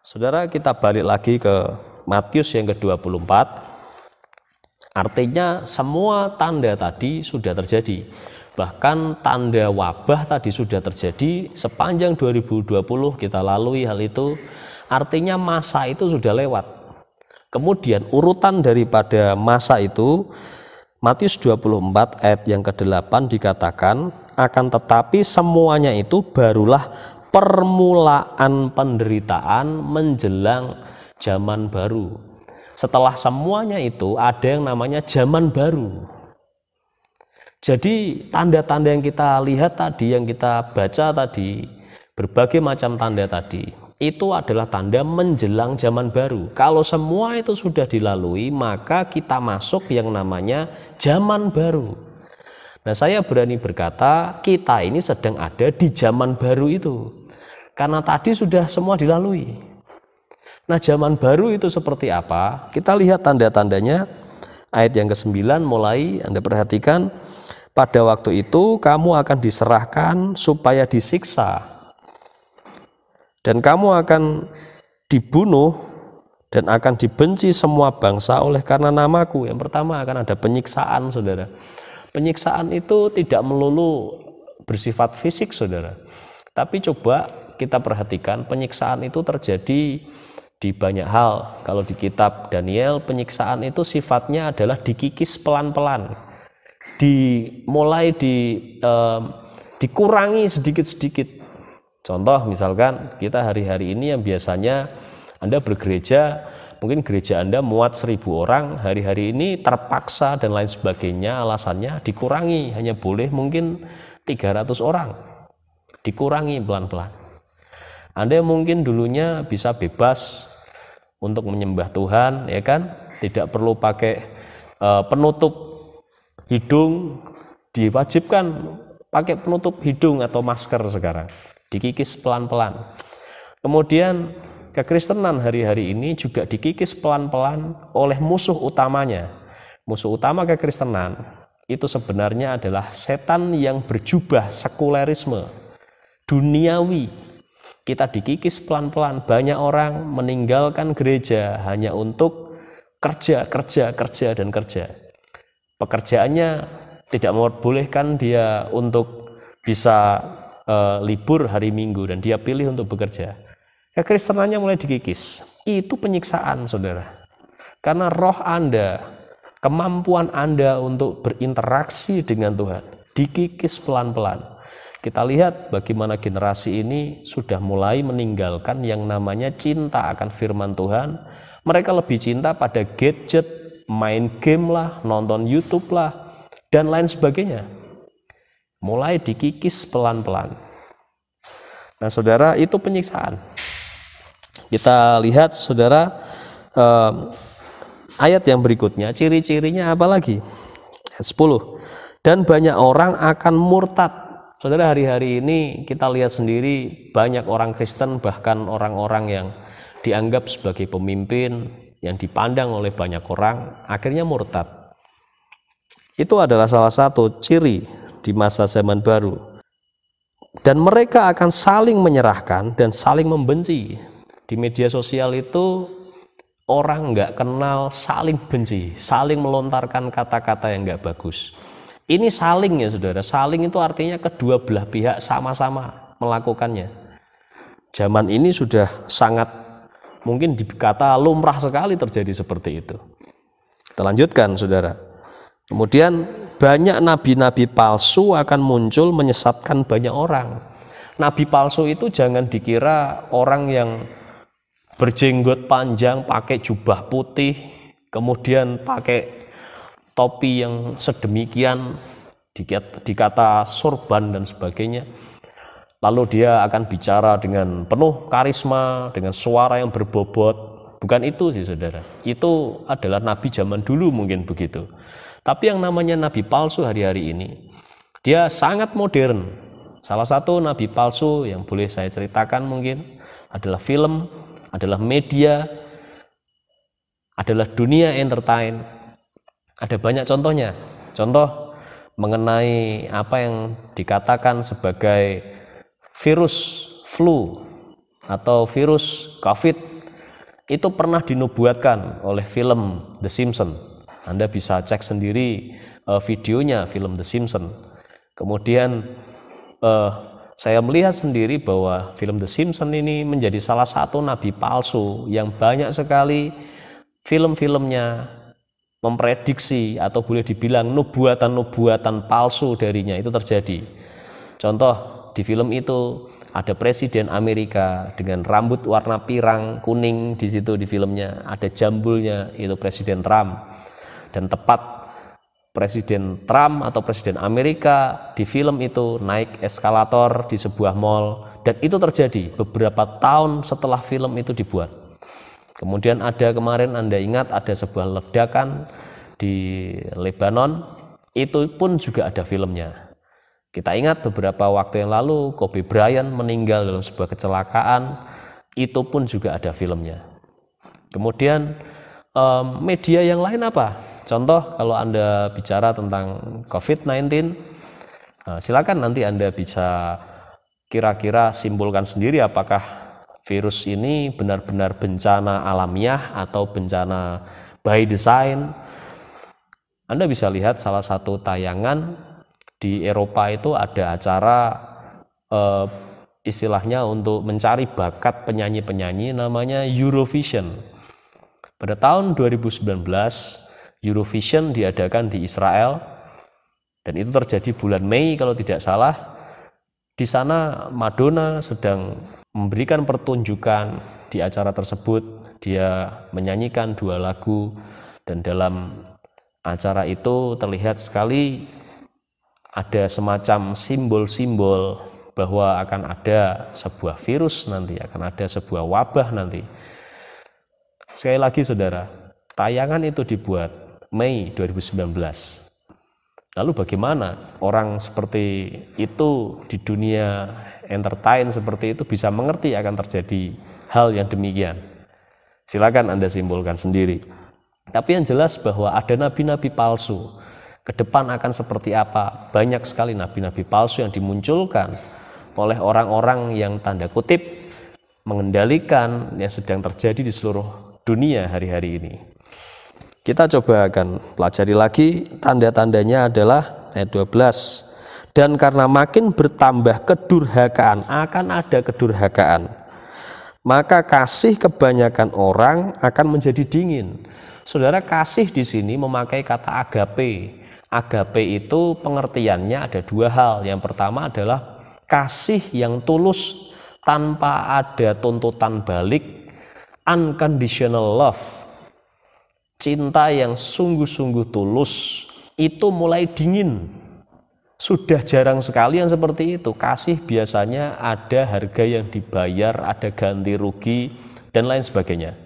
Saudara, kita balik lagi ke Matius yang ke-24. Artinya semua tanda tadi sudah terjadi. Bahkan tanda wabah tadi sudah terjadi sepanjang 2020 kita lalui hal itu. Artinya masa itu sudah lewat. Kemudian urutan daripada masa itu, Matius 24 ayat yang ke-8 dikatakan, akan tetapi semuanya itu barulah permulaan penderitaan menjelang zaman baru. Setelah semuanya itu ada yang namanya zaman baru. Jadi tanda-tanda yang kita lihat tadi, yang kita baca tadi, berbagai macam tanda tadi, itu adalah tanda menjelang zaman baru. Kalau semua itu sudah dilalui, maka kita masuk yang namanya zaman baru. Nah, saya berani berkata, kita ini sedang ada di zaman baru itu. Karena tadi sudah semua dilalui. Nah, zaman baru itu seperti apa? Kita lihat tanda-tandanya. Ayat yang ke-9 mulai, Anda perhatikan. Pada waktu itu kamu akan diserahkan supaya disiksa. Dan kamu akan dibunuh dan akan dibenci semua bangsa oleh karena namaku. Yang pertama akan ada penyiksaan, saudara. Penyiksaan itu tidak melulu bersifat fisik, saudara. Tapi coba kita perhatikan, penyiksaan itu terjadi di banyak hal. Kalau di kitab Daniel, penyiksaan itu sifatnya adalah dikikis pelan-pelan. Dikurangi sedikit-sedikit. Contoh misalkan kita hari-hari ini yang biasanya Anda bergereja, mungkin gereja Anda muat 1000 orang, hari-hari ini terpaksa dan lain sebagainya, alasannya dikurangi, hanya boleh mungkin 300 orang. Dikurangi pelan-pelan. Anda mungkin dulunya bisa bebas untuk menyembah Tuhan, ya kan? Tidak perlu pakai penutup hidung, diwajibkan pakai penutup hidung atau masker sekarang. Dikikis pelan-pelan. Kemudian kekristenan hari-hari ini juga dikikis pelan-pelan oleh musuh utamanya. Musuh utama kekristenan itu sebenarnya adalah setan yang berjubah sekulerisme, duniawi. Kita dikikis pelan-pelan. Banyak orang meninggalkan gereja hanya untuk kerja, dan kerja. Pekerjaannya tidak membolehkan dia untuk bisa libur hari Minggu dan dia pilih untuk bekerja. Kekristenannya mulai dikikis. Itu penyiksaan, saudara. Karena roh Anda, kemampuan Anda untuk berinteraksi dengan Tuhan dikikis pelan-pelan. Kita lihat bagaimana generasi ini sudah mulai meninggalkan yang namanya cinta akan firman Tuhan. Mereka lebih cinta pada gadget, main game lah, nonton YouTube lah, dan lain sebagainya. Mulai dikikis pelan-pelan. Nah, saudara, itu penyiksaan. Kita lihat, saudara, ayat yang berikutnya, ciri-cirinya apa lagi? Ayat 10. Dan banyak orang akan murtad. Saudara, hari-hari ini kita lihat sendiri banyak orang Kristen, bahkan orang-orang yang dianggap sebagai pemimpin, yang dipandang oleh banyak orang, akhirnya murtad. Itu adalah salah satu ciri di masa zaman baru. Dan mereka akan saling menyerahkan dan saling membenci. Di media sosial itu orang nggak kenal saling benci, saling melontarkan kata-kata yang nggak bagus. Ini saling, ya saudara. Saling itu artinya kedua belah pihak sama-sama melakukannya. Zaman ini sudah sangat mungkin dikata lumrah sekali terjadi seperti itu. Kita lanjutkan, saudara. Kemudian banyak nabi-nabi palsu akan muncul menyesatkan banyak orang. Nabi palsu itu jangan dikira orang yang berjenggot panjang, pakai jubah putih, kemudian pakai topi yang sedemikian, dikata sorban dan sebagainya. Lalu dia akan bicara dengan penuh karisma, dengan suara yang berbobot. Bukan itu sih, saudara. Itu adalah nabi zaman dulu mungkin begitu. Tapi yang namanya nabi palsu hari-hari ini, dia sangat modern. Salah satu nabi palsu yang boleh saya ceritakan mungkin adalah film, adalah media, adalah dunia entertain. Ada banyak contohnya. Contoh mengenai apa yang dikatakan sebagai virus flu atau virus COVID itu pernah dinubuatkan oleh film The Simpsons. Anda bisa cek sendiri videonya film The Simpsons. Kemudian saya melihat sendiri bahwa film The Simpsons ini menjadi salah satu nabi palsu yang banyak sekali film-filmnya memprediksi atau boleh dibilang nubuatan-nubuatan palsu darinya itu terjadi. Contoh, di film itu ada presiden Amerika dengan rambut warna pirang kuning di situ di filmnya, ada jambulnya, itu Presiden Trump. Dan tepat Presiden Trump atau Presiden Amerika di film itu naik eskalator di sebuah mall, dan itu terjadi beberapa tahun setelah film itu dibuat. Kemudian ada kemarin, Anda ingat, ada sebuah ledakan di Lebanon, itu pun juga ada filmnya. Kita ingat beberapa waktu yang lalu Kobe Bryant meninggal dalam sebuah kecelakaan, itu pun juga ada filmnya. Kemudian media yang lain apa? Contoh, kalau Anda bicara tentang COVID-19, silakan nanti Anda bisa kira-kira simpulkan sendiri apakah virus ini benar-benar bencana alamiah atau bencana by design. Anda bisa lihat salah satu tayangan di Eropa itu ada acara istilahnya untuk mencari bakat penyanyi-penyanyi, namanya Eurovision. Pada tahun 2019 Eurovision diadakan di Israel, dan itu terjadi bulan Mei kalau tidak salah. Di sana Madonna sedang memberikan pertunjukan di acara tersebut. Dia menyanyikan 2 lagu, dan dalam acara itu terlihat sekali ada semacam simbol-simbol bahwa akan ada sebuah virus nanti, akan ada sebuah wabah nanti. Sekali lagi saudara, tayangan itu dibuat Mei 2019. Lalu bagaimana orang seperti itu di dunia entertain seperti itu bisa mengerti akan terjadi hal yang demikian? Silakan Anda simpulkan sendiri. Tapi yang jelas bahwa ada nabi-nabi palsu. Ke depan akan seperti apa? Banyak sekali nabi-nabi palsu yang dimunculkan oleh orang-orang yang tanda kutip mengendalikan yang sedang terjadi di seluruh dunia hari-hari ini. Kita coba akan pelajari lagi. Tanda-tandanya adalah ayat 12. Dan karena makin bertambah kedurhakaan, akan ada kedurhakaan, maka kasih kebanyakan orang akan menjadi dingin. Saudara, kasih di sini memakai kata agape. Agape itu pengertiannya ada 2 hal. Yang pertama adalah kasih yang tulus tanpa ada tuntutan balik, unconditional love. Cinta yang sungguh-sungguh tulus itu mulai dingin. Sudah jarang sekali yang seperti itu. Kasih biasanya ada harga yang dibayar, ada ganti rugi, dan lain sebagainya.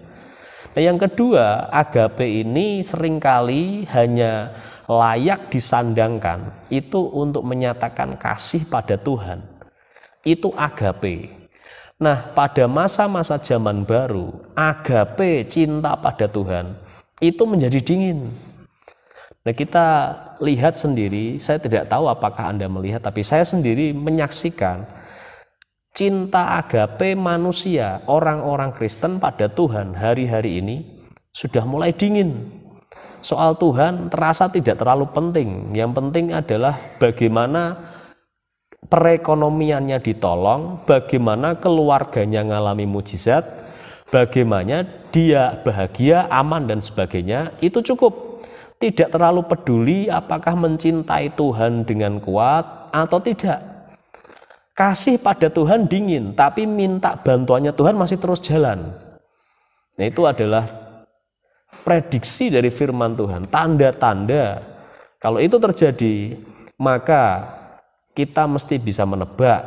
Nah, yang kedua, agape ini seringkali hanya layak disandangkan itu untuk menyatakan kasih pada Tuhan. Itu agape. Nah, pada masa-masa zaman baru, agape, cinta pada Tuhan, itu menjadi dingin. Nah, kita lihat sendiri, saya tidak tahu apakah Anda melihat, tapi saya sendiri menyaksikan cinta agape manusia, orang-orang Kristen pada Tuhan hari-hari ini sudah mulai dingin. Soal Tuhan terasa tidak terlalu penting. Yang penting adalah bagaimana perekonomiannya ditolong, bagaimana keluarganya mengalami mujizat, bagaimana dia bahagia, aman, dan sebagainya. Itu cukup. Tidak terlalu peduli apakah mencintai Tuhan dengan kuat atau tidak. Kasih pada Tuhan dingin, tapi minta bantuannya Tuhan masih terus jalan. Nah, itu adalah prediksi dari firman Tuhan, tanda-tanda. Kalau itu terjadi, maka kita mesti bisa menebak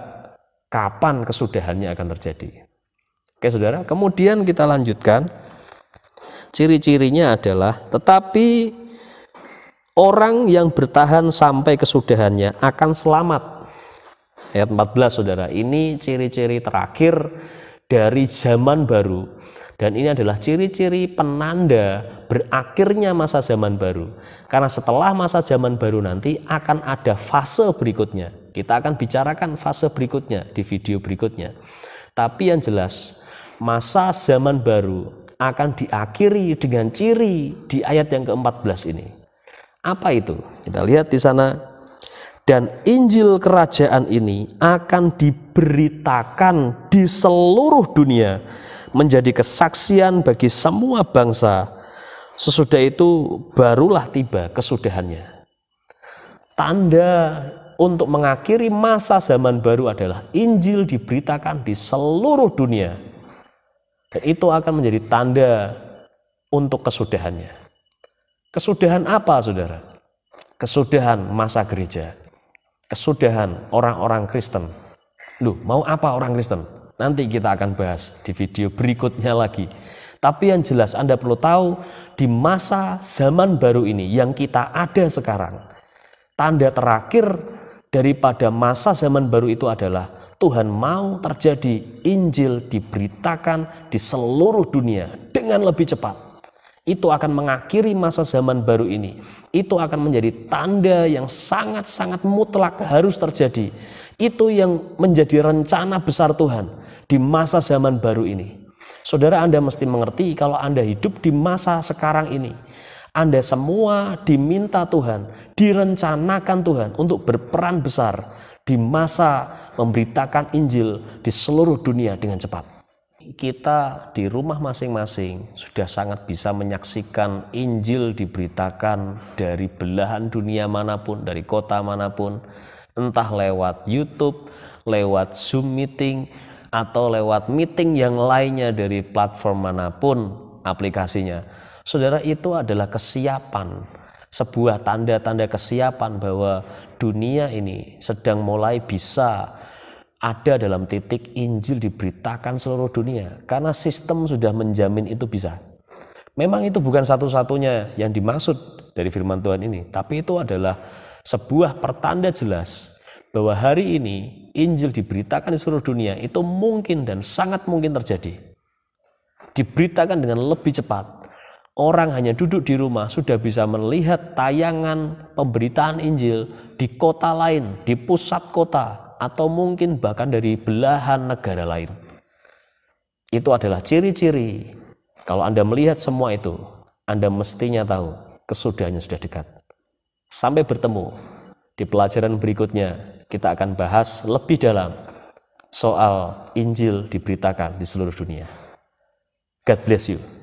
kapan kesudahannya akan terjadi. Oke saudara, kemudian kita lanjutkan. Ciri-cirinya adalah, tetapi orang yang bertahan sampai kesudahannya akan selamat. Ayat 14 saudara, ini ciri-ciri terakhir dari zaman baru. Dan ini adalah ciri-ciri penanda berakhirnya masa zaman baru. Karena setelah masa zaman baru nanti akan ada fase berikutnya. Kita akan bicarakan fase berikutnya di video berikutnya. Tapi yang jelas, masa zaman baru akan diakhiri dengan ciri di ayat yang ke-14 ini. Apa itu? Kita lihat di sana. Dan Injil kerajaan ini akan diberitakan di seluruh dunia menjadi kesaksian bagi semua bangsa. Sesudah itu barulah tiba kesudahannya. Tanda untuk mengakhiri masa zaman baru adalah Injil diberitakan di seluruh dunia. Dan itu akan menjadi tanda untuk kesudahannya. Kesudahan apa, saudara? Kesudahan masa gereja. Kesudahan orang-orang Kristen. Loh, mau apa orang Kristen? Nanti kita akan bahas di video berikutnya lagi. Tapi yang jelas Anda perlu tahu, di masa zaman baru ini yang kita ada sekarang, tanda terakhir daripada masa zaman baru itu adalah Tuhan mau terjadi Injil diberitakan di seluruh dunia dengan lebih cepat. Itu akan mengakhiri masa zaman baru ini. Itu akan menjadi tanda yang sangat-sangat mutlak harus terjadi. Itu yang menjadi rencana besar Tuhan di masa zaman baru ini. Saudara, Anda mesti mengerti kalau Anda hidup di masa sekarang ini, Anda semua diminta Tuhan, direncanakan Tuhan untuk berperan besar di masa memberitakan Injil di seluruh dunia dengan cepat. Kita di rumah masing-masing sudah sangat bisa menyaksikan Injil diberitakan dari belahan dunia manapun, dari kota manapun, entah lewat YouTube, lewat Zoom meeting, atau lewat meeting yang lainnya dari platform manapun aplikasinya. Saudara, itu adalah kesiapan, sebuah tanda-tanda kesiapan bahwa dunia ini sedang mulai bisa ada dalam titik Injil diberitakan seluruh dunia, karena sistem sudah menjamin itu bisa. Memang itu bukan satu-satunya yang dimaksud dari firman Tuhan ini, tapi itu adalah sebuah pertanda jelas bahwa hari ini Injil diberitakan di seluruh dunia. Itu mungkin dan sangat mungkin terjadi. Diberitakan dengan lebih cepat. Orang hanya duduk di rumah sudah bisa melihat tayangan pemberitaan Injil di kota lain, di pusat kota, atau mungkin bahkan dari belahan negara lain. Itu adalah ciri-ciri. Kalau Anda melihat semua itu, Anda mestinya tahu kesudahannya sudah dekat. Sampai bertemu di pelajaran berikutnya, kita akan bahas lebih dalam soal Injil diberitakan di seluruh dunia. God bless you.